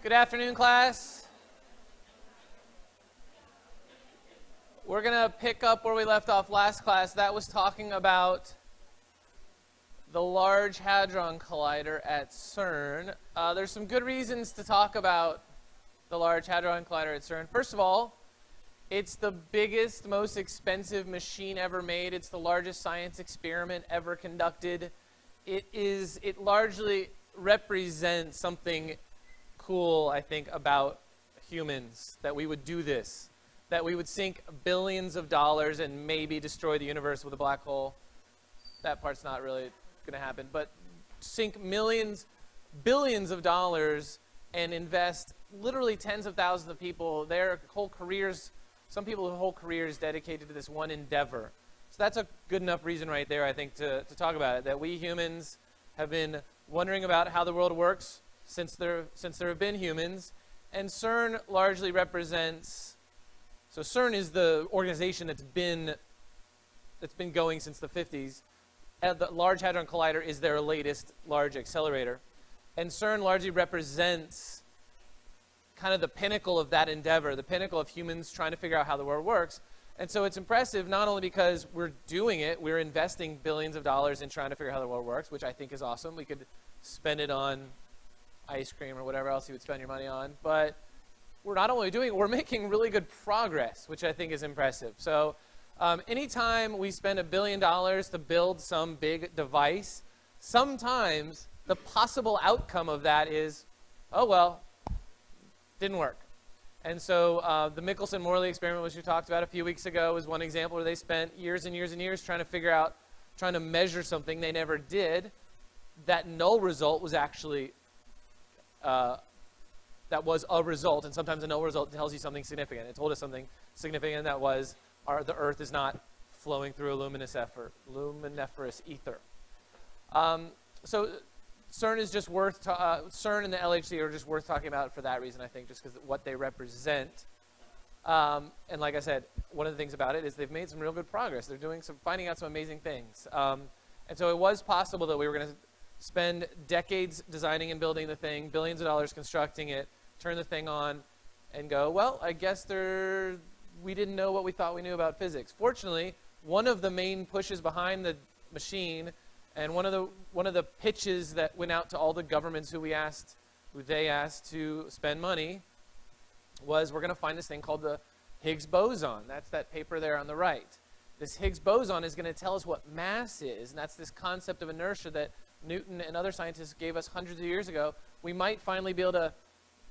Good afternoon, class. We're going to pick up where we left off last class. That was talking about the Large Hadron Collider at CERN. There's some good reasons to talk about the Large Hadron Collider at CERN. First of all, it's the biggest, most expensive machine ever made. It's the largest science experiment ever conducted. It largely represents something cool, I think, about humans, that we would do this, that we would sink billions of dollars and maybe destroy the universe with a black hole. That part's not really going to happen, but sink billions of dollars and invest literally tens of thousands of people, their whole careers, some people's whole careers dedicated to this one endeavor. So that's a good enough reason right there, I think, to talk about it, that we humans have been wondering about how the world works since there have been humans, and CERN largely represents. So CERN is the organization that's been going since the 50s. The Large Hadron Collider is their latest large accelerator, and CERN largely represents kind of the pinnacle of that endeavor, the pinnacle of humans trying to figure out how the world works. And so it's impressive not only because we're doing it, we're investing billions of dollars in trying to figure out how the world works, which I think is awesome. We could spend it on ice cream or whatever else you would spend your money on, but we're not only doing it, we're making really good progress, which I think is impressive. So anytime we spend $1 billion to build some big device, sometimes the possible outcome of that is, oh well, didn't work. And so the Michelson-Morley experiment, which we talked about a few weeks ago, is one example where they spent years and years and years trying to measure something they never did. That null result was actually that was a result, and sometimes a null result tells you something significant. It told us something significant, that was the Earth is not flowing through a luminiferous ether. So CERN is just worth CERN and the LHC are just worth talking about for that reason, I think, just because of what they represent. And like I said, one of the things about it is they've made some real good progress. They're finding out some amazing things. And so it was possible that we were going to spend decades designing and building the thing, billions of dollars constructing it, turn the thing on, and go, well, I guess we didn't know what we thought we knew about physics. Fortunately, one of the main pushes behind the machine, and one of the pitches that went out to all the governments who they asked to spend money, was we're going to find this thing called the Higgs boson. That's that paper there on the right. This Higgs boson is going to tell us what mass is, and that's this concept of inertia that Newton and other scientists gave us hundreds of years ago. We might finally be able to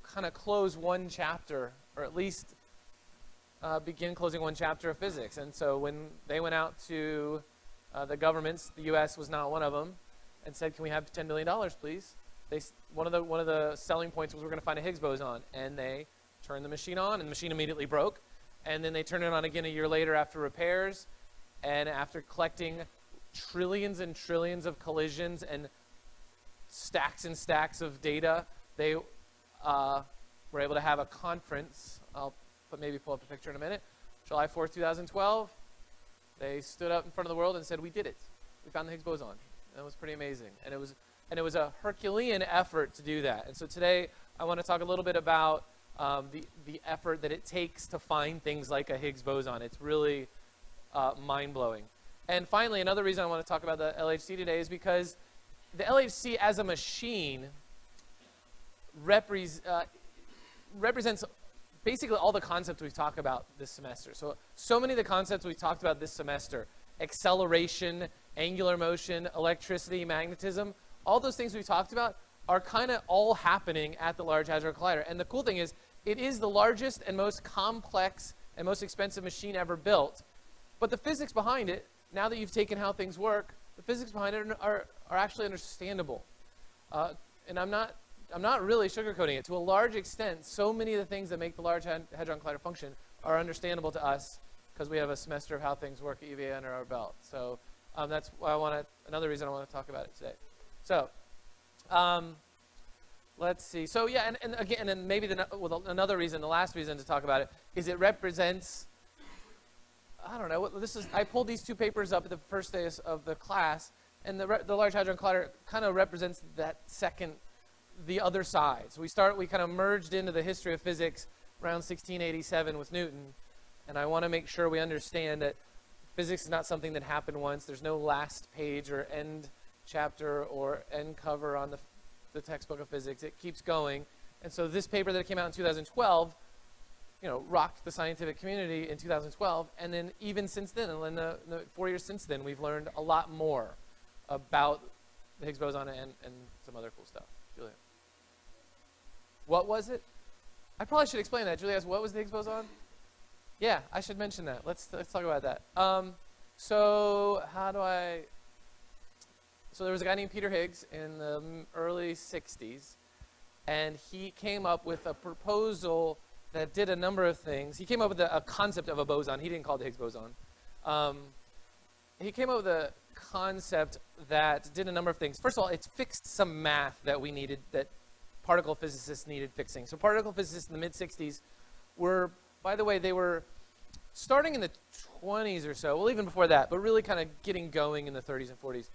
kind of close one chapter, or at least begin closing one chapter of physics. And so when they went out to the governments, the U.S. was not one of them, and said, "Can we have $10 million, please?" One of the selling points was we're going to find a Higgs boson, and they turned the machine on, and the machine immediately broke. And then they turned it on again a year later after repairs, and after collecting trillions and trillions of collisions and stacks of data, they were able to have a conference. I'll maybe pull up a picture in a minute. July 4th, 2012, they stood up in front of the world and said, "We did it. We found the Higgs boson." That was pretty amazing, and it was a Herculean effort to do that. And so today I want to talk a little bit about the effort that it takes to find things like a Higgs boson. It's really mind-blowing. And finally, another reason I want to talk about the LHC today is because the LHC as a machine represents basically all the concepts we've talked about this semester. So many of the concepts we've talked about this semester, acceleration, angular motion, electricity, magnetism, all those things we've talked about are kind of all happening at the Large Hadron Collider. And the cool thing is, it is the largest and most complex and most expensive machine ever built. But the physics behind it, now that you've taken how things work, the physics behind it are actually understandable. And I'm not really sugarcoating it. To a large extent, so many of the things that make the Large Hadron Collider function are understandable to us because we have a semester of how things work at UVA under our belt. So that's why another reason I want to talk about it today. So let's see. So yeah, and again, and maybe another reason, the last reason to talk about it, is it represents, I don't know, I pulled these two papers up at the first day of the class, and the Large Hadron Collider kind of represents that second the other side. So we kind of merged into the history of physics around 1687 with Newton, and I want to make sure we understand that physics is not something that happened once. There's no last page or end chapter or end cover on the textbook of physics. It keeps going. And so this paper that came out in 2012, rocked the scientific community in 2012. And then even since then, in the 4 years since then, we've learned a lot more about the Higgs boson and some other cool stuff. Julia. What was it? I probably should explain that. Julia asked, what was the Higgs boson? Yeah, I should mention that. Let's talk about that. So there was a guy named Peter Higgs in the early 60s, and he came up with a proposal that did a number of things. He came up with a concept of a boson. He didn't call it the Higgs boson. He came up with a concept that did a number of things. First of all, it fixed some math that we needed, that particle physicists needed fixing. So particle physicists in the mid-60s were, by the way, they were starting in the 20s or so, well, even before that, but really kind of getting going in the 30s and 40s.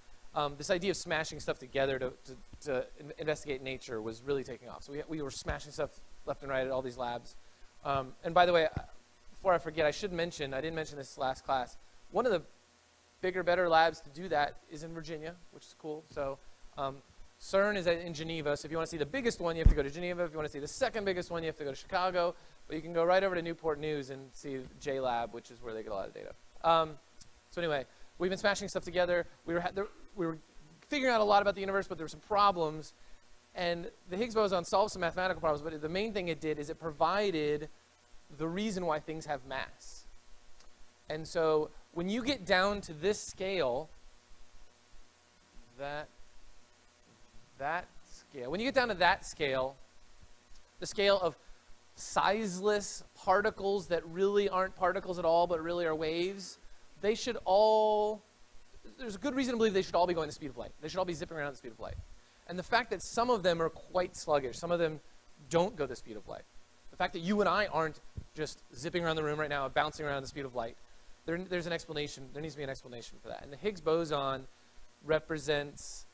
This idea of smashing stuff together to investigate nature was really taking off. So we were smashing stuff left and right at all these labs. And by the way, before I forget, I didn't mention this last class. One of the bigger, better labs to do that is in Virginia, which is cool. So CERN is in Geneva. So if you want to see the biggest one, you have to go to Geneva. If you want to see the second biggest one, you have to go to Chicago. But you can go right over to Newport News and see JLab, which is where they get a lot of data. So anyway, we've been smashing stuff together. We were figuring out a lot about the universe, but there were some problems. And the Higgs boson solved some mathematical problems, but the main thing it did is it provided the reason why things have mass. And so when you get down to this scale, that scale, when you get down to that scale, the scale of sizeless particles that really aren't particles at all, but really are waves, they should all, there's a good reason to believe they should all be going the speed of light. They should all be zipping around at the speed of light. And the fact that some of them are quite sluggish, some of them don't go the speed of light. The fact that you and I aren't just zipping around the room right now, bouncing around the speed of light, there's an explanation. There needs to be an explanation for that. And the Higgs boson represents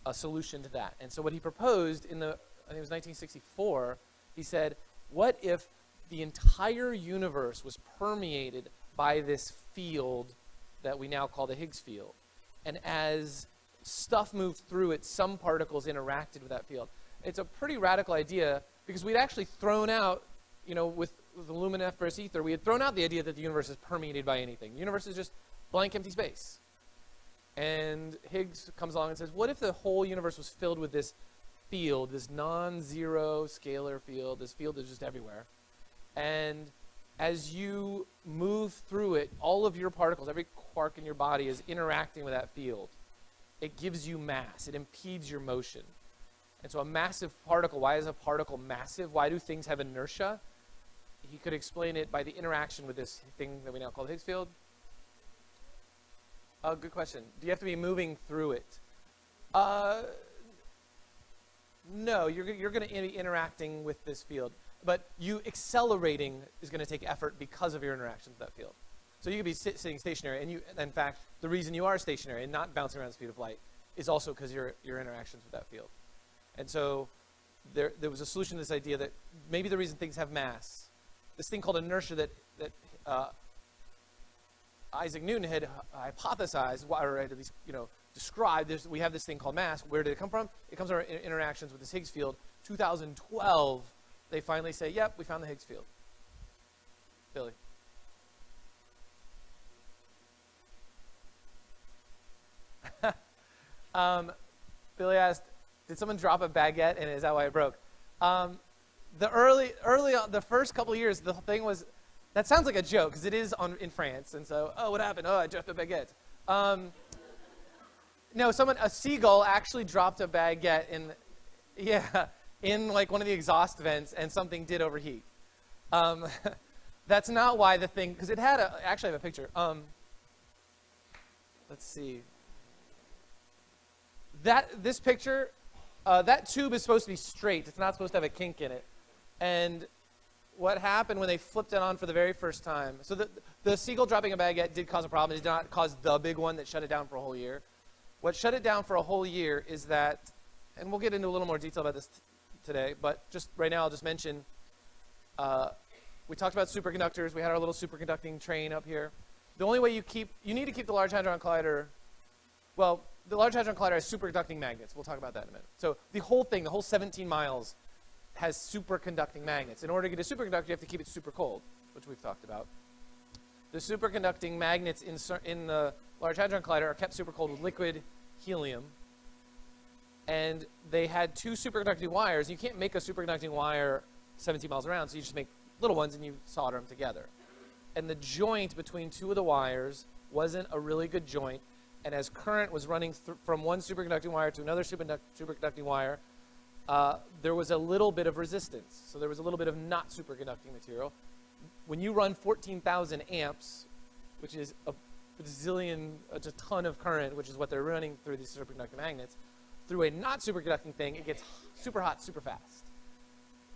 a solution to that. And so what he proposed in I think it was 1964, he said, what if the entire universe was permeated by this field that we now call the Higgs field? And as stuff moved through it, some particles interacted with that field. It's a pretty radical idea because we'd actually thrown out, with the luminiferous ether, we had thrown out the idea that the universe is permeated by anything. The universe is just blank, empty space. And Higgs comes along and says, what if the whole universe was filled with this field, this non-zero scalar field, this field is just everywhere. And as you move through it, all of your particles, every quark in your body is interacting with that field. It gives you mass. It impedes your motion. And so a massive particle, why is a particle massive? Why do things have inertia? He could explain it by the interaction with this thing that we now call the Higgs field. Good question. Do you have to be moving through it? No, you're going to be interacting with this field. But you accelerating is going to take effort because of your interactions with that field. So you could be sitting stationary, and in fact, the reason you are stationary and not bouncing around the speed of light is also because your interactions with that field. And so there was a solution to this idea that maybe the reason things have mass, this thing called inertia that Isaac Newton had hypothesized, or at least described. We have this thing called mass. Where did it come from? It comes from our interactions with this Higgs field. 2012, they finally say, yep, we found the Higgs field. Billy. Billy asked, did someone drop a baguette and is that why it broke? The first couple of years, the thing was, that sounds like a joke because it is in France. And so, oh, what happened? Oh, I dropped a baguette. No, a seagull actually dropped a baguette in like one of the exhaust vents, and something did overheat. That's not why the thing, because it had actually I have a picture. Let's see. This picture, that tube is supposed to be straight. It's not supposed to have a kink in it. And what happened when they flipped it on for the very first time, so the seagull dropping a baguette did cause a problem. It did not cause the big one that shut it down for a whole year. What shut it down for a whole year is that, and we'll get into a little more detail about this today, but just right now I'll just mention, we talked about superconductors. We had our little superconducting train up here. The only way you need to keep the Large Hadron Collider, well, the Large Hadron Collider has superconducting magnets. We'll talk about that in a minute. So the whole thing, the whole 17 miles, has superconducting magnets. In order to get a superconductor, you have to keep it super cold, which we've talked about. The superconducting magnets in the Large Hadron Collider are kept super cold with liquid helium. And they had two superconducting wires. You can't make a superconducting wire 17 miles around, so you just make little ones and you solder them together. And the joint between two of the wires wasn't a really good joint. And as current was running from one superconducting wire to another superconducting wire, there was a little bit of resistance. So there was a little bit of not superconducting material. When you run 14,000 amps, which is a ton of current, which is what they're running through these superconducting magnets, through a not superconducting thing, it gets super hot, super fast.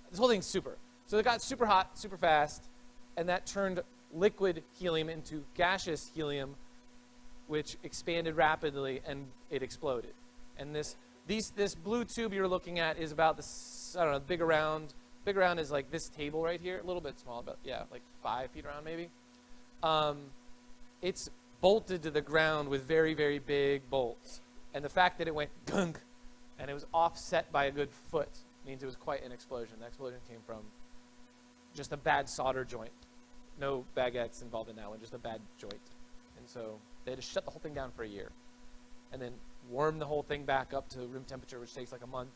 This whole thing's super. So it got super hot, super fast, and that turned liquid helium into gaseous helium, which expanded rapidly, and it exploded. And this blue tube you're looking at is about this, I don't know, big around is like this table right here, a little bit small, but yeah, like 5 feet around maybe. It's bolted to the ground with very, very big bolts. And the fact that it went gunk and it was offset by a good foot means it was quite an explosion. The explosion came from just a bad solder joint. No baguettes involved in that one, just a bad joint. And so they had to shut the whole thing down for a year and then warm the whole thing back up to room temperature, which takes like a month.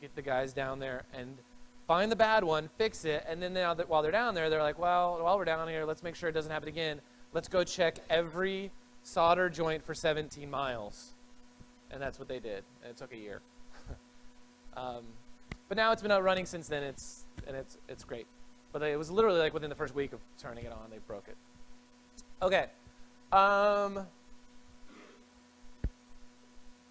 Get the guys down there and find the bad one, fix it, and then now that while they're down there, they're like, well, while we're down here, let's make sure it doesn't happen again. Let's go check every solder joint for 17 miles. And that's what they did. And it took a year. But now it's been out running since then. It's great. But it was literally like within the first week of turning it on, they broke it. Okay.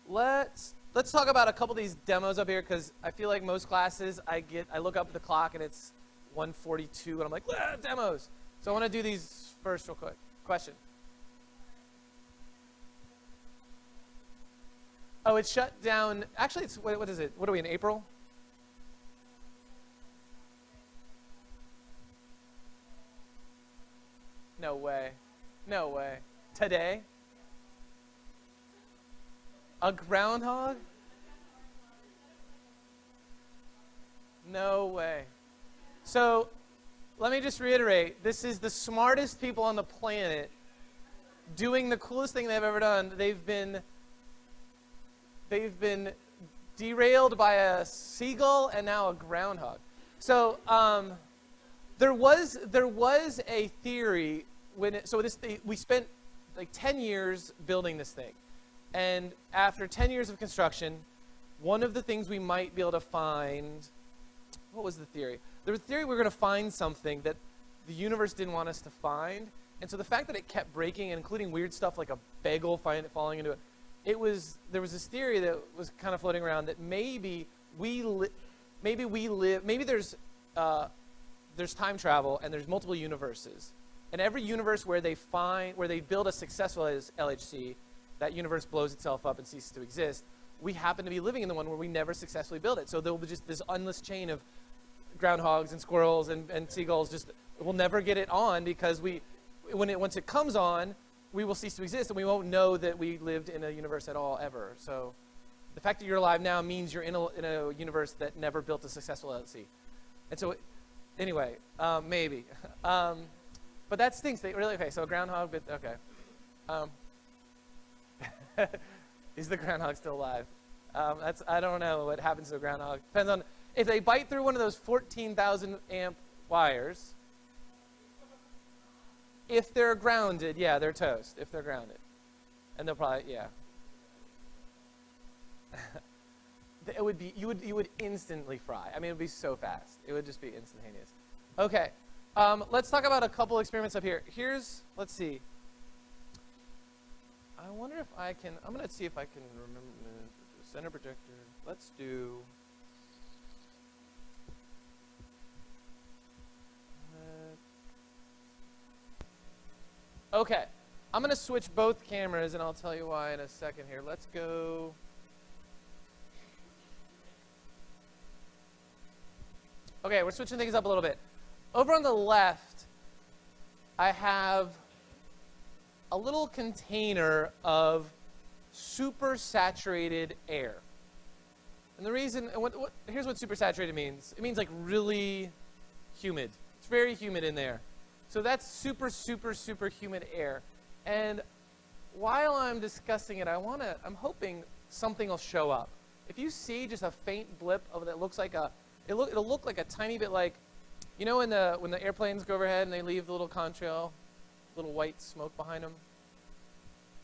Let's talk about a couple of these demos up here, because I feel like most classes I look up at the clock and it's 1:42 and I'm like, demos. So I want to do these first real quick. Question. Oh, it's shut down. Actually, it's, what is it? What are we in, April? No way. No way. Today? A groundhog? No way. So, let me just reiterate. This is the smartest people on the planet doing the coolest thing they've ever done. They've been derailed by a seagull and now a groundhog. So there was a theory we spent like 10 years building this thing, and after 10 years of construction, one of the things we might be able to find, what was the theory? There was a theory we were going to find something that the universe didn't want us to find, and so the fact that it kept breaking, including weird stuff like a bagel falling into it. There was this theory that was kind of floating around that maybe there's time travel and there's multiple universes, and every universe where they build a successful LHC, that universe blows itself up and ceases to exist. We happen to be living in the one where we never successfully built it, so there will be just this endless chain of groundhogs and squirrels and seagulls. Just we'll never get it on, because once it comes on, we will cease to exist, and we won't know that we lived in a universe at all ever. So the fact that you're alive now means you're in a universe that never built a successful LHC. And so anyway, maybe. But that stinks. Okay, so a groundhog, but okay. Is the groundhog still alive? I don't know what happens to a groundhog. Depends on if they bite through one of those 14,000 amp wires. If they're grounded, yeah, they're toast. If they're grounded, and they'll probably, yeah. It would be you would instantly fry. I mean, it would be so fast. It would just be instantaneous. Okay, let's talk about a couple experiments up here. Let's see. I wonder if I can. I'm gonna see if I can remember center projector. Let's do. Okay, I'm going to switch both cameras, and I'll tell you why in a second here. Let's go. Okay, we're switching things up a little bit. Over on the left, I have a little container of supersaturated air. And the reason, here's what supersaturated means. It means like really humid. It's very humid in there. So that's super, super, super humid air. And while I'm discussing it, I'm hoping something will show up. If you see just a faint blip of that looks like it'll look like a tiny bit like, you know, when the airplanes go overhead and they leave the little contrail, little white smoke behind them.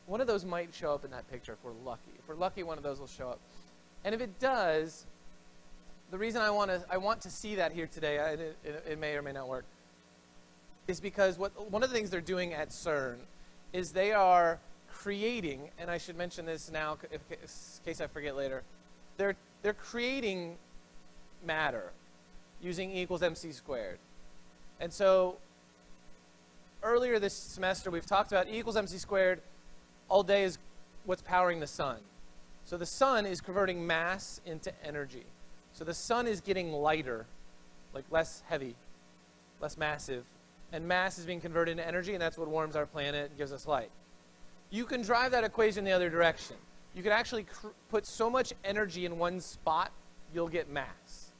One of those might show up in that picture if we're lucky. If we're lucky, one of those will show up. And if it does, the reason I want to see that here today, it may or may not work, is because one of the things they're doing at CERN is they are creating, and I should mention this now in case I forget later, they're creating matter using E equals mc squared. And so earlier this semester we've talked about E equals mc squared all day is what's powering the sun. So the sun is converting mass into energy. So the sun is getting lighter, like less heavy, less massive, and mass is being converted into energy, and that's what warms our planet and gives us light. You can drive that equation the other direction. You can actually put so much energy in one spot, you'll get mass.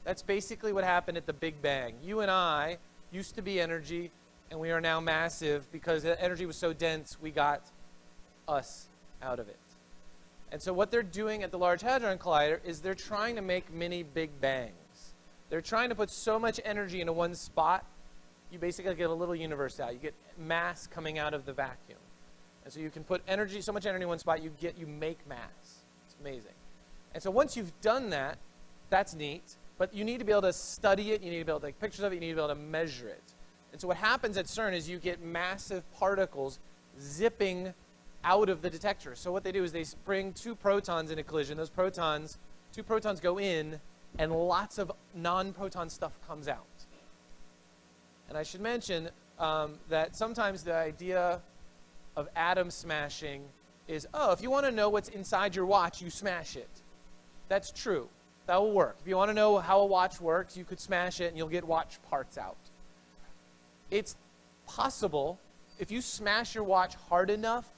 That's basically what happened at the Big Bang. You and I used to be energy, and we are now massive because the energy was so dense, we got us out of it. And so what they're doing at the Large Hadron Collider is they're trying to make mini Big Bangs. They're trying to put so much energy into one spot, you basically get a little universe out. You get mass coming out of the vacuum. And so you can put energy, so much energy in one spot, you make mass. It's amazing. And so once you've done that, that's neat, but you need to be able to study it, you need to be able to take pictures of it, you need to be able to measure it. And so what happens at CERN is you get massive particles zipping out of the detector. So what they do is they bring two protons into collision. Those protons, two protons go in, and lots of non-proton stuff comes out. And I should mention that sometimes the idea of atom smashing is, oh, if you want to know what's inside your watch, you smash it. That's true. That will work. If you want to know how a watch works, you could smash it and you'll get watch parts out. It's possible, if you smash your watch hard enough,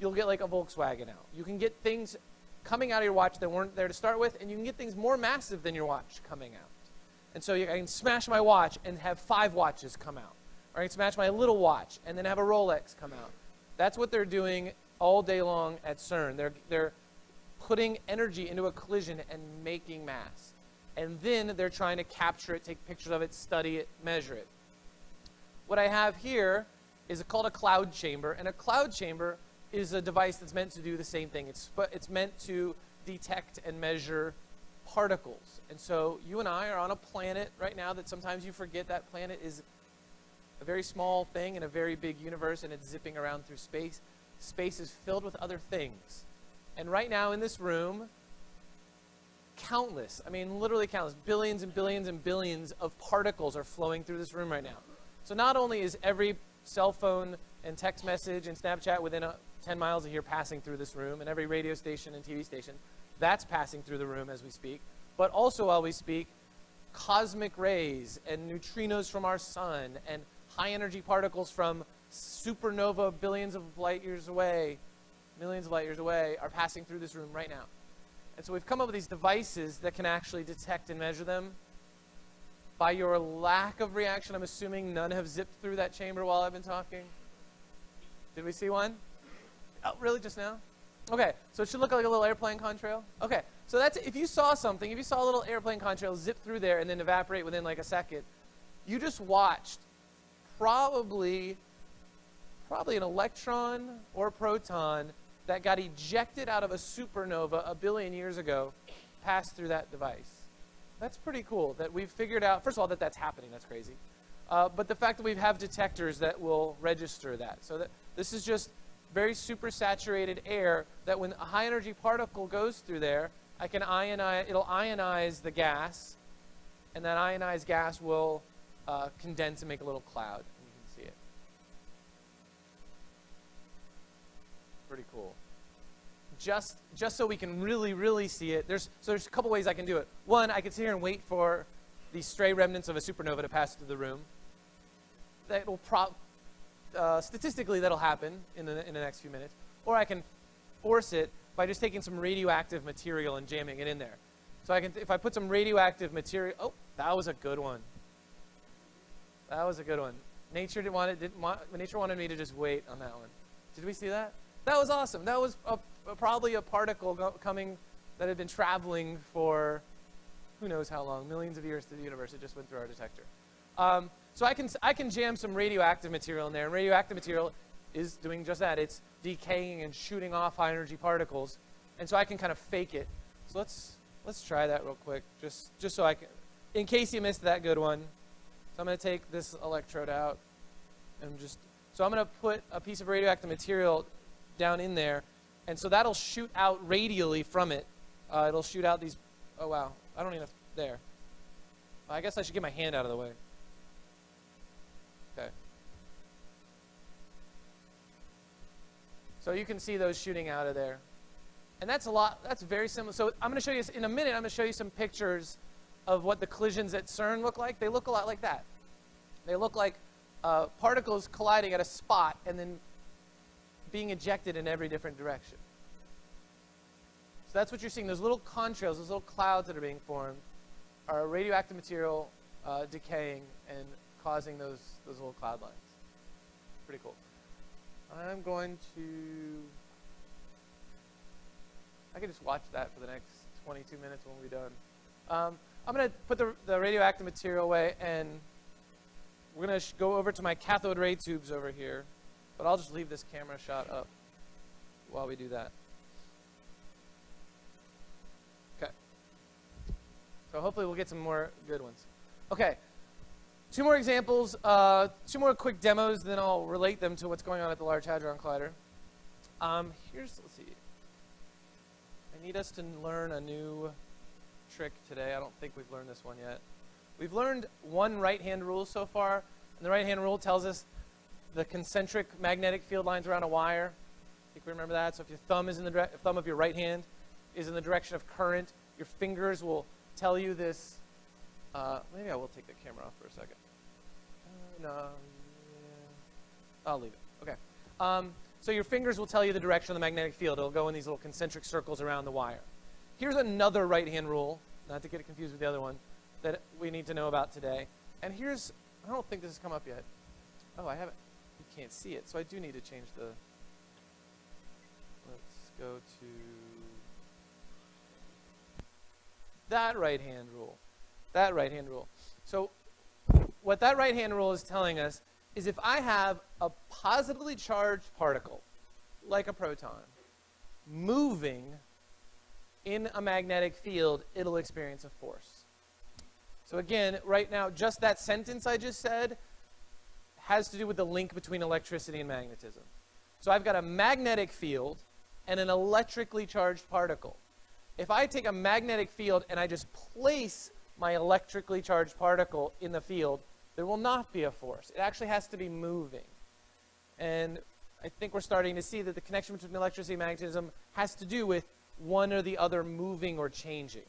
you'll get like a Volkswagen out. You can get things coming out of your watch that weren't there to start with, and you can get things more massive than your watch coming out. And so I can smash my watch and have 5 watches come out. Or I can smash my little watch and then have a Rolex come out. That's what they're doing all day long at CERN. They're putting energy into a collision and making mass. And then they're trying to capture it, take pictures of it, study it, measure it. What I have here is called a cloud chamber. And a cloud chamber is a device that's meant to do the same thing. It's meant to detect and measure particles. And so you and I are on a planet right now that sometimes you forget that planet is a very small thing in a very big universe, and it's zipping around through space. Space is filled with other things. And right now in this room, countless, I mean literally countless, billions and billions and billions of particles are flowing through this room right now. So not only is every cell phone and text message and Snapchat within 10 miles of here passing through this room, and every radio station and TV station, that's passing through the room as we speak. But also while we speak, cosmic rays and neutrinos from our sun and high energy particles from supernova billions of light years away, millions of light years away, are passing through this room right now. And so we've come up with these devices that can actually detect and measure them. By your lack of reaction, I'm assuming none have zipped through that chamber while I've been talking. Did we see one? Oh, really, just now? Okay, so it should look like a little airplane contrail. Okay, so that's, if you saw something, if you saw a little airplane contrail zip through there and then evaporate within like a second, you just watched probably an electron or a proton that got ejected out of a supernova 1 billion years ago pass through that device. That's pretty cool that we've figured out, first of all, that that's happening. That's crazy. But the fact that we have detectors that will register that. So that this is just very supersaturated air that when a high energy particle goes through there, I can it'll ionize the gas, and that ionized gas will condense and make a little cloud. And you can see it. Pretty cool. Just so we can really, really see it, there's a couple ways I can do it. One, I could sit here and wait for the stray remnants of a supernova to pass through the room. That will statistically that'll happen in the next few minutes. Or I can force it by just taking some radioactive material and jamming it in there. So I can, if I put some radioactive material, oh, that was a good one. That was a good one. Nature nature wanted me to just wait on that one. Did we see that? That was awesome. That was probably a particle coming that had been traveling for who knows how long, millions of years through the universe. It just went through our detector. So I can jam some radioactive material in there, and radioactive material is doing just that. It's decaying and shooting off high energy particles, and so I can kind of fake it. So let's try that real quick, just so I can, in case you missed that good one. So I'm going to take this electrode out, and so I'm going to put a piece of radioactive material down in there, and so that'll shoot out radially from it. It'll shoot out these. Oh wow, I don't even there. I guess I should get my hand out of the way. Okay. So you can see those shooting out of there. And that's a lot, that's very similar. So I'm going to show you, in a minute, I'm going to show you some pictures of what the collisions at CERN look like. They look a lot like that. They look like particles colliding at a spot and then being ejected in every different direction. So that's what you're seeing. Those little contrails, those little clouds that are being formed are radioactive material decaying and causing those little cloud lines. Pretty cool. I'm going to, I can just watch that for the next 22 minutes when we're done. I'm going to put the radioactive material away, and we're going to go over to my cathode ray tubes over here. But I'll just leave this camera shot up while we do that. Okay. So hopefully we'll get some more good ones. Okay. Two more examples, two more quick demos, then I'll relate them to what's going on at the Large Hadron Collider. Let's see. I need us to learn a new trick today. I don't think we've learned this one yet. We've learned one right-hand rule so far, and the right-hand rule tells us the concentric magnetic field lines around a wire. I think we remember that. So if your thumb is in the thumb of your right hand is in the direction of current, your fingers will tell you this. Maybe I will take the camera off for a second. No, yeah. I'll leave it. Okay. So your fingers will tell you the direction of the magnetic field. It'll go in these little concentric circles around the wire. Here's another right-hand rule, not to get it confused with the other one, that we need to know about today. And here's, I don't think this has come up yet. Oh, I haven't. You can't see it, so I do need to change the. Let's go to that right-hand rule. That right-hand rule. So what that right-hand rule is telling us is if I have a positively charged particle, like a proton, moving in a magnetic field, it'll experience a force. So again, right now, just that sentence I just said has to do with the link between electricity and magnetism. So I've got a magnetic field and an electrically charged particle. If I take a magnetic field and I just place my electrically charged particle in the field, there will not be a force. It actually has to be moving. And I think we're starting to see that the connection between electricity and magnetism has to do with one or the other moving or changing.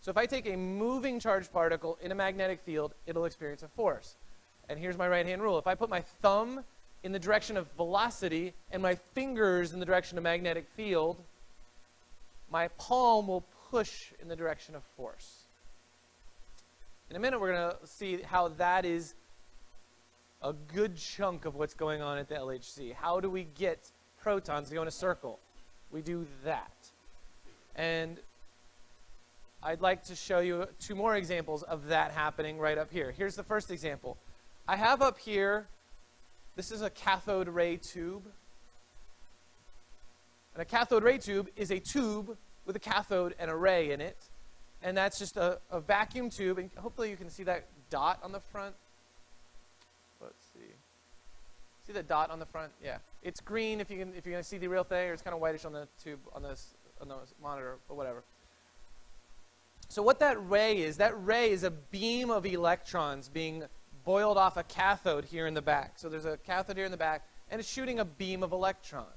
So if I take a moving charged particle in a magnetic field, it'll experience a force. And here's my right-hand rule. If I put my thumb in the direction of velocity and my fingers in the direction of magnetic field, my palm will push in the direction of force. In a minute, we're going to see how that is a good chunk of what's going on at the LHC. How do we get protons to go in a circle? We do that. And I'd like to show you two more examples of that happening right up here. Here's the first example. I have up here, this is a cathode ray tube. And a cathode ray tube is a tube with a cathode and a ray in it. And that's just a vacuum tube. And hopefully you can see that dot on the front. Let's see. See the dot on the front? Yeah. It's green if you're going to see the real thing, or it's kind of whitish on the tube on the monitor, or whatever. So what that ray is a beam of electrons being boiled off a cathode here in the back. So there's a cathode here in the back, and it's shooting a beam of electrons.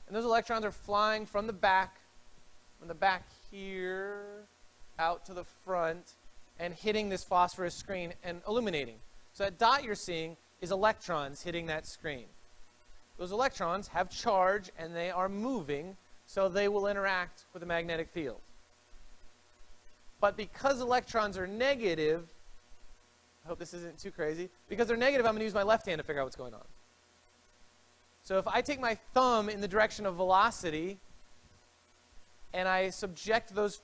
And those electrons are flying from the back here out to the front, and hitting this phosphorus screen and illuminating. So that dot you're seeing is electrons hitting that screen. Those electrons have charge and they are moving, so they will interact with the magnetic field. But because electrons are negative, I hope this isn't too crazy, because they're negative, I'm going to use my left hand to figure out what's going on. So if I take my thumb in the direction of velocity and I subject those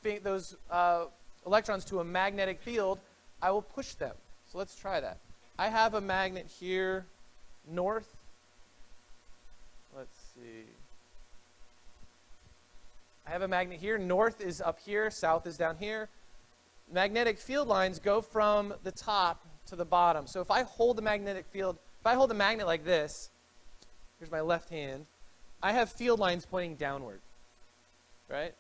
electrons to a magnetic field, I will push them. So let's try that. I have a magnet here, north. Let's see. I have a magnet here. North is up here. South is down here. Magnetic field lines go from the top to the bottom. So if I hold the magnetic field, if I hold the magnet like this, here's my left hand, I have field lines pointing downward, right?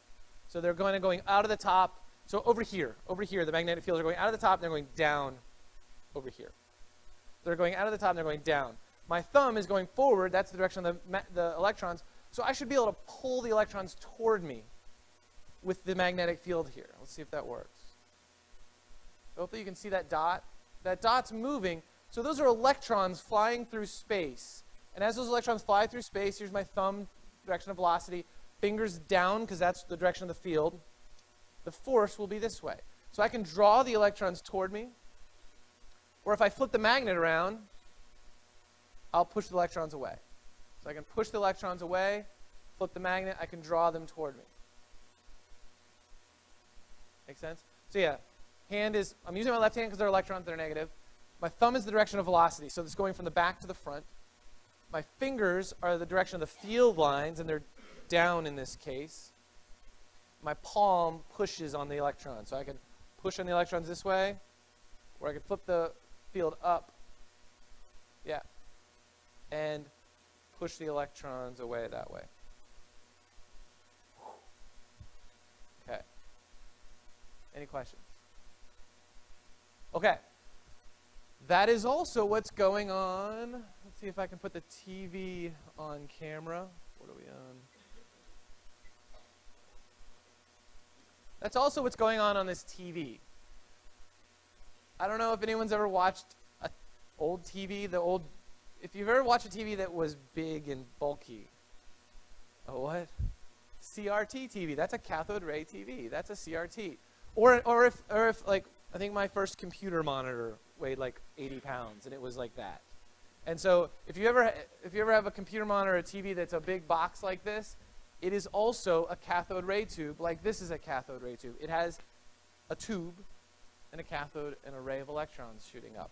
So they're going out of the top. So over here, the magnetic fields are going out of the top, and they're going down over here. They're going out of the top, and they're going down. My thumb is going forward. That's the direction of the electrons. So I should be able to pull the electrons toward me with the magnetic field here. Let's see if that works. Hopefully you can see that dot. That dot's moving. So those are electrons flying through space. And as those electrons fly through space, here's my thumb, direction of velocity, fingers down because that's the direction of the field. The force will be this way. So I can draw the electrons toward me. Or if I flip the magnet around, I'll push the electrons away. So I can push the electrons away, flip the magnet, I can draw them toward me. Make sense? So yeah, I'm using my left hand because they're electrons, they're negative. My thumb is the direction of velocity, so it's going from the back to the front. My fingers are the direction of the field lines, and they're down in this case. My palm pushes on the electrons. So I can push on the electrons this way, or I can flip the field up. Yeah. And push the electrons away that way. Okay. Any questions? Okay. That is also what's going on. Let's see if I can put the TV on camera. What are we on? That's also what's going on this TV. I don't know if anyone's ever watched an old TV, if you've ever watched a TV that was big and bulky. A what? CRT TV. That's a cathode ray TV. That's a CRT. Or if like, I think my first computer monitor weighed like 80 pounds, and it was like that. And so if you ever have a computer monitor or a TV that's a big box like this, it is also a cathode ray tube, like this is a cathode ray tube. It has a tube and a cathode and a ray of electrons shooting up.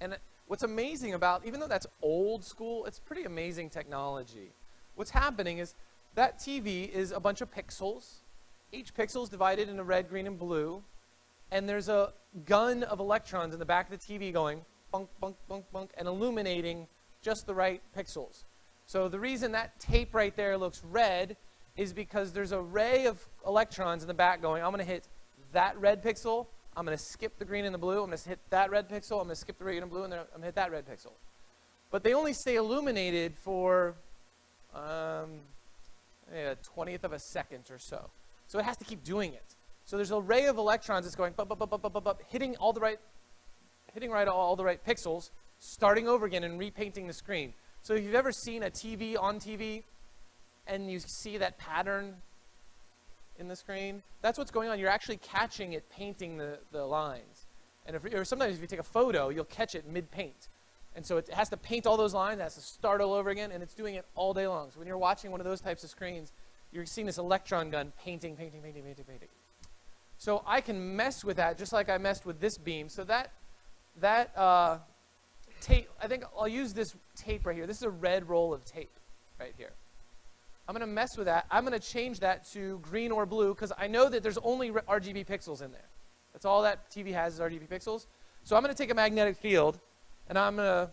And what's amazing about, even though that's old school, it's pretty amazing technology. What's happening is that TV is a bunch of pixels. Each pixel is divided into red, green, and blue. And there's a gun of electrons in the back of the TV going bunk, bunk, bunk, bunk, and illuminating just the right pixels. So the reason that tape right there looks red is because there's a ray of electrons in the back going, I'm going to hit that red pixel, I'm going to skip the green and the blue, I'm going to hit that red pixel, I'm going to skip the green and blue, and then I'm going to hit that red pixel. But they only stay illuminated for a 20th of a second or so. So it has to keep doing it. So there's a ray of electrons that's going hitting all the right pixels, starting over again and repainting the screen. So if you've ever seen a TV on TV and you see that pattern in the screen, that's what's going on. You're actually catching it painting the lines. And sometimes if you take a photo, you'll catch it mid-paint. And so it has to paint all those lines, it has to start all over again, and it's doing it all day long. So when you're watching one of those types of screens, you're seeing this electron gun painting. So I can mess with that just like I messed with this beam. So that tape, I think I'll use this tape right here. This is a red roll of tape right here. I'm going to mess with that. I'm going to change that to green or blue because I know that there's only RGB pixels in there. That's all that TV has is RGB pixels. So I'm going to take a magnetic field, and I'm going to,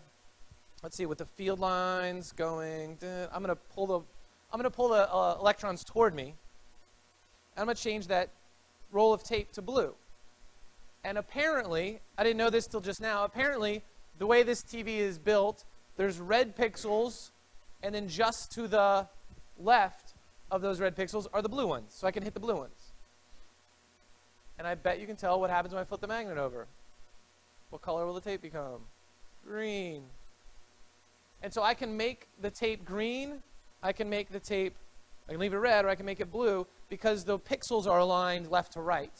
let's see, with the field lines going, I'm going to pull the electrons toward me. And I'm going to change that roll of tape to blue. And apparently, I didn't know this till just now, apparently the way this TV is built, there's red pixels, and then just to the left of those red pixels are the blue ones. So I can hit the blue ones. And I bet you can tell what happens when I flip the magnet over. What color will the tape become? Green. And so I can make the tape green, I can make the tape, I can leave it red, or I can make it blue, because the pixels are aligned left to right.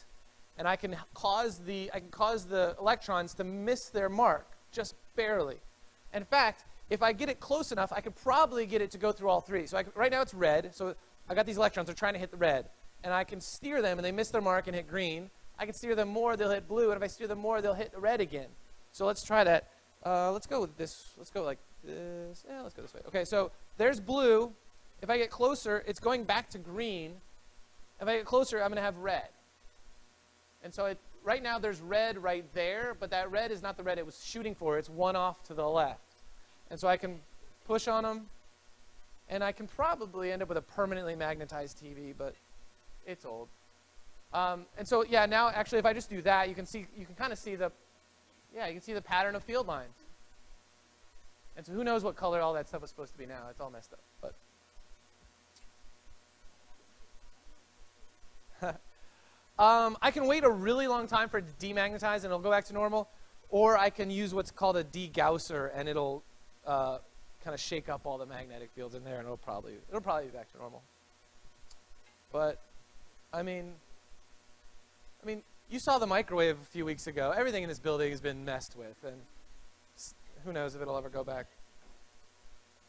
And I can cause the electrons to miss their mark, just barely. In fact, if I get it close enough, I could probably get it to go through all three. So right now it's red, so I got these electrons, they're trying to hit the red. And I can steer them, and they miss their mark and hit green. I can steer them more, they'll hit blue, and if I steer them more, they'll hit red again. So let's try that. Let's go with this. Let's go like this. Yeah, let's go this way. Okay, so there's blue. If I get closer, it's going back to green. If I get closer, I'm going to have red. And so right now there's red right there, but that red is not the red it was shooting for. It's one off to the left. And so I can push on them, and I can probably end up with a permanently magnetized TV, but it's old. And so, yeah, now actually if I just do that, you can kind of see the pattern of field lines. And so who knows what color all that stuff was supposed to be now. It's all messed up. But I can wait a really long time for it to demagnetize and it'll go back to normal, or I can use what's called a degausser, and it'll kind of shake up all the magnetic fields in there, and it'll probably be back to normal. But I mean, you saw the microwave a few weeks ago. Everything in this building has been messed with, and who knows if it'll ever go back.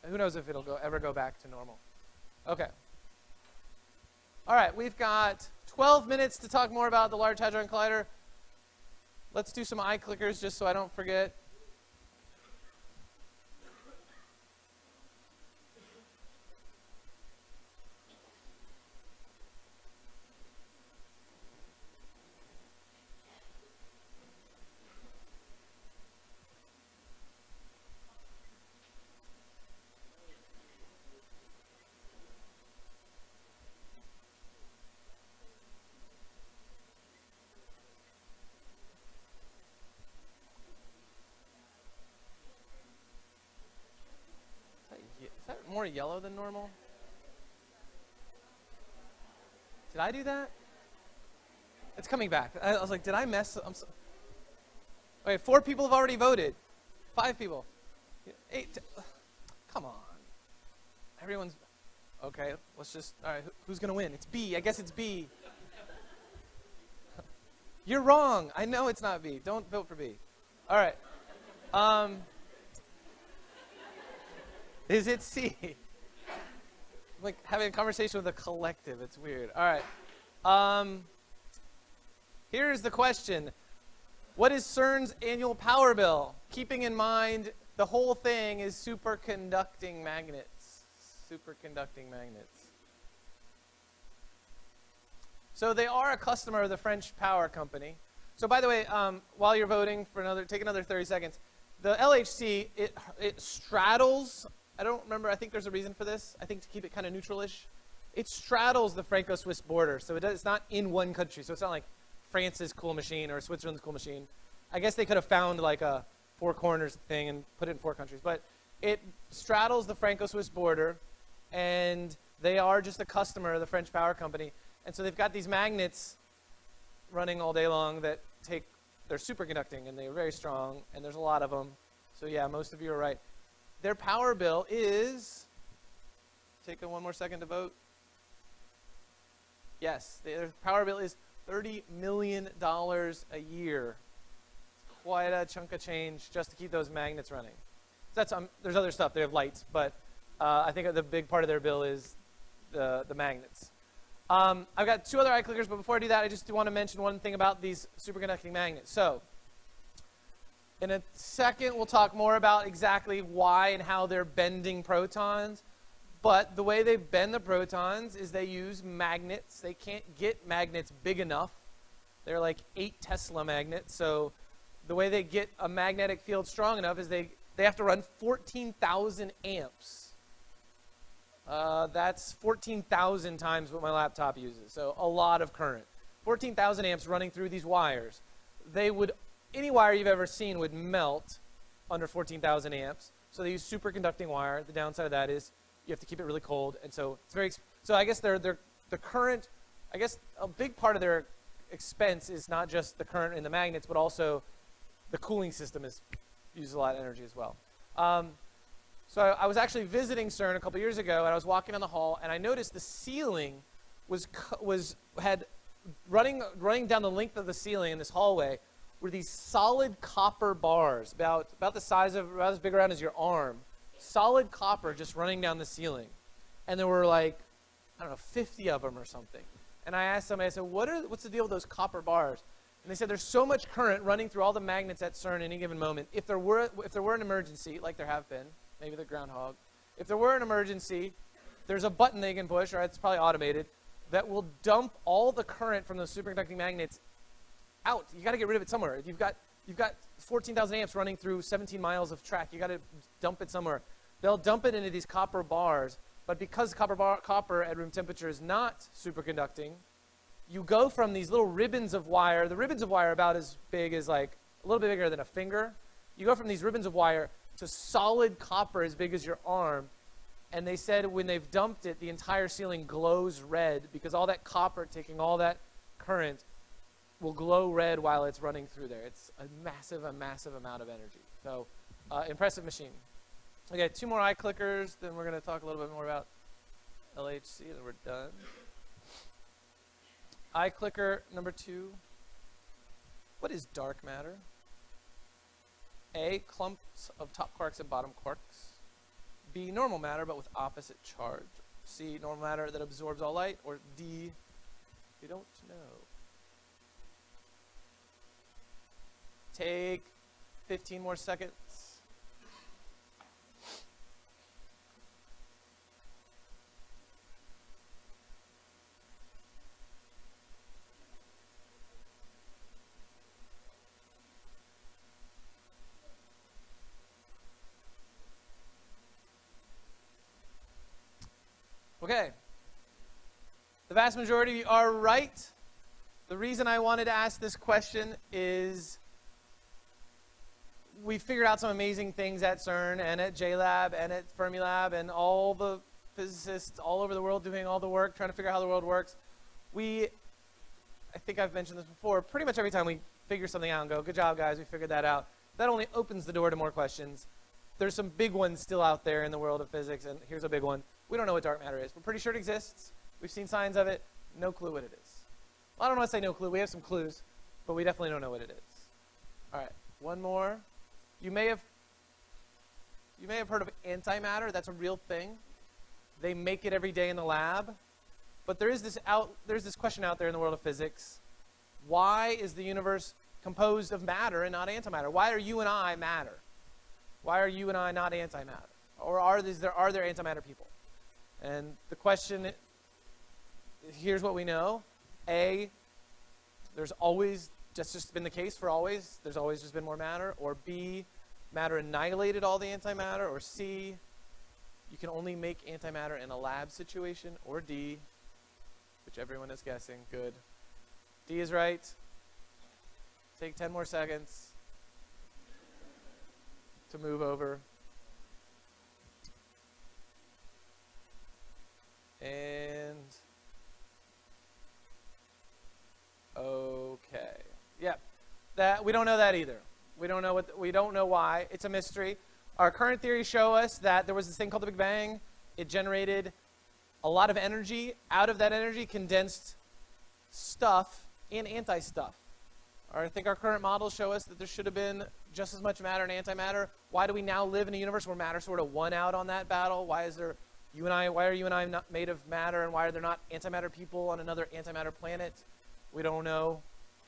Who knows if it'll ever go back to normal. Okay. All right, we've got 12 minutes to talk more about the Large Hadron Collider. Let's do some eye clickers just so I don't forget. Is that more yellow than normal? Did I do that? It's coming back. I was like, did I mess? Okay, 4 people have already voted. 5 people. 8. Come on. Everyone's. Okay, let's just. All right, who's going to win? It's B. I guess it's B. You're wrong. I know it's not B. Don't vote for B. All right. Is it C? I'm like having a conversation with a collective. It's weird. All right. Here's the question. What is CERN's annual power bill? Keeping in mind the whole thing is superconducting magnets. Superconducting magnets. So they are a customer of the French power company. So by the way, while you're voting for take another 30 seconds. The LHC, it straddles. I don't remember. I think there's a reason for this. I think to keep it kind of neutral-ish. It straddles the Franco-Swiss border, so it's not in one country. So it's not like France's cool machine or Switzerland's cool machine. I guess they could have found like a 4 corners thing and put it in 4 countries. But it straddles the Franco-Swiss border, and they are just a customer of the French power company. And so they've got these magnets running all day long that they're superconducting, and they're very strong, and there's a lot of them. So yeah, most of you are right. Their power bill is, take one more second to vote. Yes, their power bill is $30 million a year. It's quite a chunk of change just to keep those magnets running. That's there's other stuff. They have lights, but I think the big part of their bill is the magnets. I've got 2 other eye clickers, but before I do that, I just want to mention one thing about these superconducting magnets. So, in a second, we'll talk more about exactly why and how they're bending protons. But the way they bend the protons is they use magnets. They can't get magnets big enough. They're like 8 Tesla magnets. So the way they get a magnetic field strong enough is they have to run 14,000 amps. That's 14,000 times what my laptop uses. So a lot of current. 14,000 amps running through these wires. Any wire you've ever seen would melt under 14,000 amps. So they use superconducting wire. The downside of that is you have to keep it really cold, and so it's very. So I guess the current. I guess a big part of their expense is not just the current in the magnets, but also the cooling system uses a lot of energy as well. So I was actually visiting CERN a couple years ago, and I was walking down the hall, and I noticed the ceiling had running down the length of the ceiling in this hallway were these solid copper bars, about the size of, about as big around as your arm, solid copper just running down the ceiling, and there were like, I don't know, 50 of them or something. And I asked somebody, I said, what's the deal with those copper bars? And they said there's so much current running through all the magnets at CERN at any given moment. If there were an emergency, like there have been, maybe the groundhog, if there were an emergency, there's a button they can push, or it's probably automated, that will dump all the current from those superconducting magnets out. You got to get rid of it somewhere. If you've got 14,000 amps running through 17 miles of track, you got to dump it somewhere. They'll dump it into these copper bars, but because copper at room temperature is not superconducting, you go from these little ribbons of wire. The ribbons of wire are about as big as, like, a little bit bigger than a finger. You go from these ribbons of wire to solid copper as big as your arm. And they said when they've dumped it, the entire ceiling glows red because all that copper taking all that current will glow red while it's running through there. It's a massive amount of energy. So, impressive machine. Okay, 2 more eye clickers, then we're going to talk a little bit more about LHC, and then we're done. Eye clicker number 2. What is dark matter? A, clumps of top quarks and bottom quarks. B, normal matter but with opposite charge. C, normal matter that absorbs all light. Or D, we don't know. Take 15 more seconds. Okay. The vast majority of you are right. The reason I wanted to ask this question is we figured out some amazing things at CERN and at JLab and at Fermilab and all the physicists all over the world doing all the work, trying to figure out how the world works. I think I've mentioned this before, pretty much every time we figure something out and go, good job guys, we figured that out, that only opens the door to more questions. There's some big ones still out there in the world of physics, and here's a big one. We don't know what dark matter is. We're pretty sure it exists. We've seen signs of it. No clue what it is. Well, I don't want to say no clue. We have some clues, but we definitely don't know what it is. All right, one more. You may have heard of antimatter. That's a real thing. They make it every day in the lab. But there's this question out there in the world of physics. Why is the universe composed of matter and not antimatter? Why are you and I matter? Why are you and I not antimatter? Or are there antimatter people? And the question, here's what we know. A, there's always, that's just been the case for always. There's always just been more matter. Or B, matter annihilated all the antimatter. Or C, you can only make antimatter in a lab situation. Or D, which everyone is guessing. Good. D is right. Take 10 more seconds to move over. And okay, yeah, that we don't know that either. We don't know why. It's a mystery. Our current theories show us that there was this thing called the Big Bang. It generated a lot of energy. Out of that energy, condensed stuff and anti-stuff. I think our current models show us that there should have been just as much matter and antimatter. Why do we now live in a universe where matter sort of won out on that battle? Why are you and I not made of matter, and why are there not antimatter people on another antimatter planet? We don't know.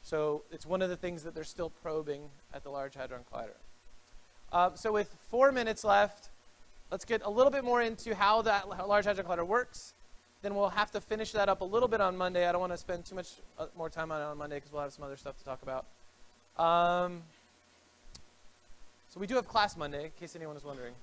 So it's one of the things that they're still probing at the Large Hadron Collider. So with 4 minutes left, let's get a little bit more into how that Large Hadron Collider works. Then we'll have to finish that up a little bit on Monday. I don't want to spend too much more time on it on Monday because we'll have some other stuff to talk about. So we do have class Monday, in case anyone is wondering.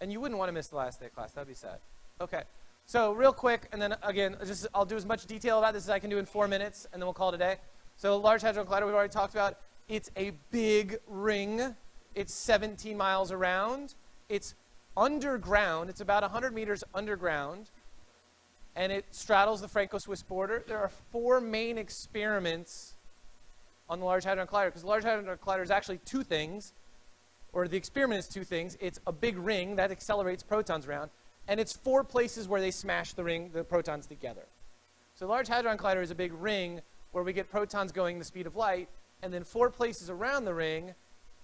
And you wouldn't want to miss the last day of class. That'd be sad. Okay. So real quick, and then again, I'll do as much detail about this as I can do in 4 minutes, and then we'll call it a day. So Large Hadron Collider, we've already talked about. It's a big ring. It's 17 miles around. It's underground. It's about 100 meters underground. and it straddles the Franco-Swiss border. There are 4 main experiments on the Large Hadron Collider, because the Large Hadron Collider is actually 2 things, or the experiment is 2 things. It's a big ring that accelerates protons around, and it's 4 places where they smash the protons together. So the Large Hadron Collider is a big ring where we get protons going the speed of light, and then 4 places around the ring,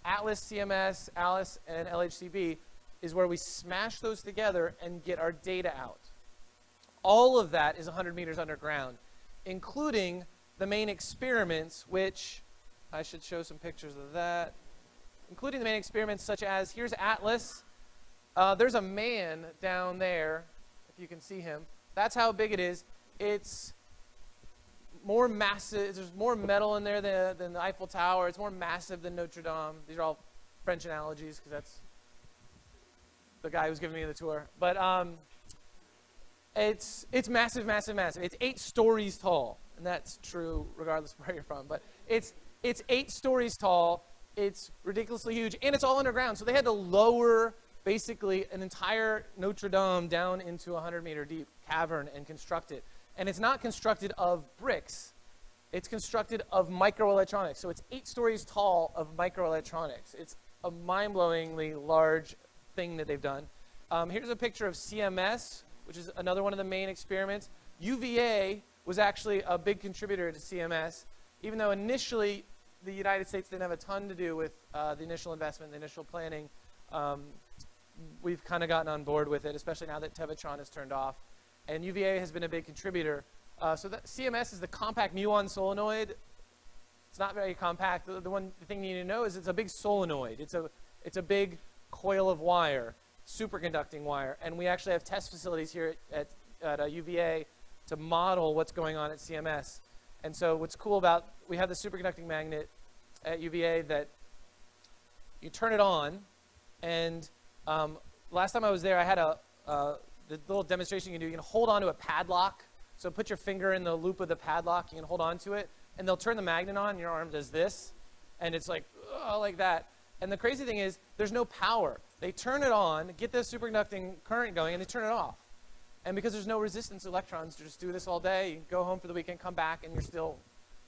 ATLAS, CMS, ALICE, and LHCb, is where we smash those together and get our data out. All of that is 100 meters underground, including the main experiments, which I should show some pictures of that, including the main experiments such as, here's ATLAS. There's a man down there, if you can see him. That's how big it is. It's more massive. There's more metal in there than the Eiffel Tower. It's more massive than Notre Dame. These are all French analogies because that's the guy who's giving me the tour. But it's massive, massive, massive. It's 8 stories tall, and that's true regardless of where you're from. But it's 8 stories tall. It's ridiculously huge, and it's all underground. So they had to lower basically an entire Notre Dame down into a 100-meter deep cavern and construct it. And it's not constructed of bricks. It's constructed of microelectronics. So it's 8 stories tall of microelectronics. It's a mind-blowingly large thing that they've done. Here's a picture of CMS, which is another one of the main experiments. UVA was actually a big contributor to CMS, even though initially the United States didn't have a ton to do with the initial investment, the initial planning. We've kind of gotten on board with it, especially now that Tevatron is turned off. And UVA has been a big contributor. So that CMS is the compact muon solenoid. It's not very compact. The one thing you need to know is it's a big solenoid. It's a big coil of wire, superconducting wire. And we actually have test facilities here at UVA to model what's going on at CMS. And so what's cool about, we have the superconducting magnet at UVA that you turn it on, and last time I was there, I had the little demonstration you can do. You can hold onto a padlock. So put your finger in the loop of the padlock. You can hold onto it, and they'll turn the magnet on, and your arm does this, and it's like that. And the crazy thing is, there's no power. They turn it on, get the superconducting current going, and they turn it off. And because there's no resistance to electrons, you just do this all day. You go home for the weekend, come back, and you're still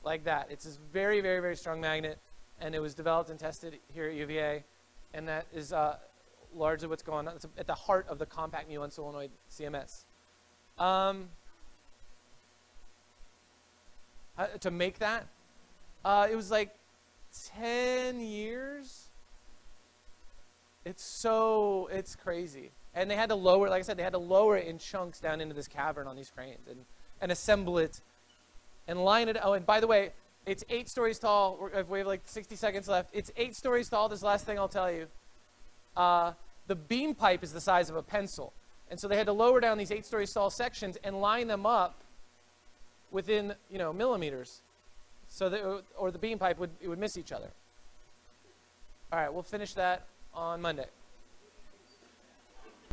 like that. It's this very, very, very strong magnet, and it was developed and tested here at UVA, and that is largely what's going on. It's at the heart of the compact muon solenoid CMS. To make that, it was like 10 years. It's crazy. And they had to lower, like I said, they had to lower it in chunks down into this cavern on these cranes and assemble it and line it. Oh, and by the way, it's 8 stories tall. We have like 60 seconds left. It's 8 stories tall. This last thing I'll tell you. The beam pipe is the size of a pencil. And so they had to lower down these 8 stories tall sections and line them up within, millimeters. So that, or the beam pipe would miss each other. All right, we'll finish that on Monday.